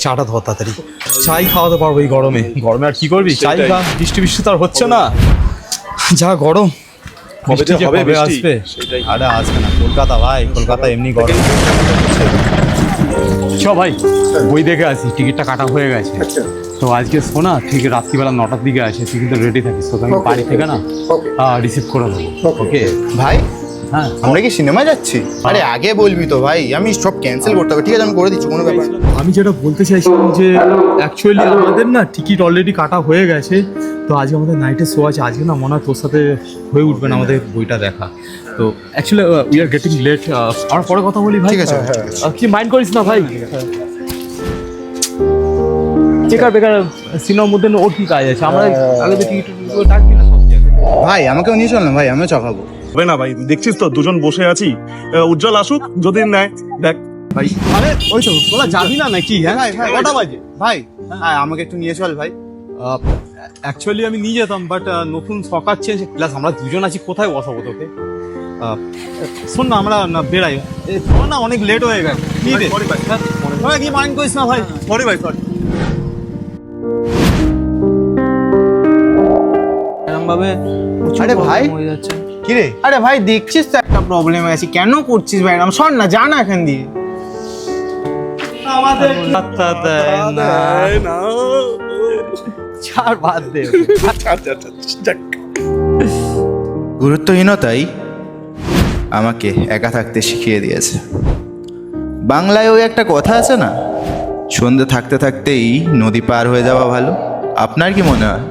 চাটা ধর তাড়াতাড়ি, চাই খাওয়াতে পারবো এই গরমে। গরমে আর কি করবি, চাই খা, বৃষ্টি বৃষ্টি তো আর হচ্ছে না, যা গরম। বৃষ্টি যে কবে আসবে? আরে আসবে না, কলকাতা ভাই, কলকাতা এমনি গরম। চ ভাই বই দেখে আসি, টিকিটটা কাটা হয়ে গেছে। তো আজকে শোনা ঠিক রাত্রিবেলা 9টার দিকে আসে, তুই কিন্তু রেডি থাকিস, তোকে আমি বাড়ি থেকে না রিসিভ করে দেবো। ওকে ভাই, হ্যাঁ আমরা কি সিনেমায় যাচ্ছি? আরে আগে বলবি তো ভাই, আমি সব ক্যান্সেল করতে হবে। ঠিক আছে, আমি করে দিচ্ছি, কোনো ব্যাপার না। আমি যেটা বলতে চাইছিলাম যে অ্যাকচুয়ালি আমাদের না টিকিট অলরেডি কাটা হয়ে গেছে। তো আজকে আমাদের নাইটে শো আছে, আজকে না মনে হয় তোর সাথে হয়ে উঠবে না আমাদের বইটা দেখা। তো actually we are getting late, আমরা পরে কথা বলি ভাই। ঠিক আছে, কি মাইন্ড করিস না ভাই। বেকার বেকার সিনেমার মধ্যে ওর কি কাজ আছে, আমরা আগে তো টিকিট ডাকবি না সব জায়গায়। ভাই আমাকেও নিয়ে চল না ভাই, আমিও চখাবো। হবে না ভাই, দেখছিস তো দুজন বসে আছি, উজ্জ্বল আসুক যদি নেয় দেখ ভাই। আরে ওই তো তোরা যাবি না নাকি? হ্যাঁ কটা বাজে ভাই হ্যাঁ, আমাকে একটু নিয়ে চল ভাই। অ্যাকচুয়ালি আমি নিয়ে যেতাম, বাট নতুন সকার চেঞ্জ, প্লাস আমরা দুজন আছি, কোথায় বসাবো তোকে? শোন না, আমরা না বেড়াই, তোমার না অনেক লেট হয়ে গেছে। কি মাইন্ড করিস না ভাই। সরি ভাই, সরি। এরকম ভাবে আরে ভাই, কি রে? আরে ভাই দেখছিস তো একটা প্রবলেম আছে, কেন করছিস ভাই এরকম? শোন না, যা না এখান দিয়ে। আমাদের পাত্তা দেয় না, ছাড়, বাদ দে। গুরুত্বহীনতাই আমাকে একা থাকতে শিখিয়ে দিয়েছে। বাংলায় ওই একটা কথা আছে না, সন্ধ্যে থাকতে থাকতেই নদী পার হয়ে যাওয়া ভালো। আপনার কি মনে হয়?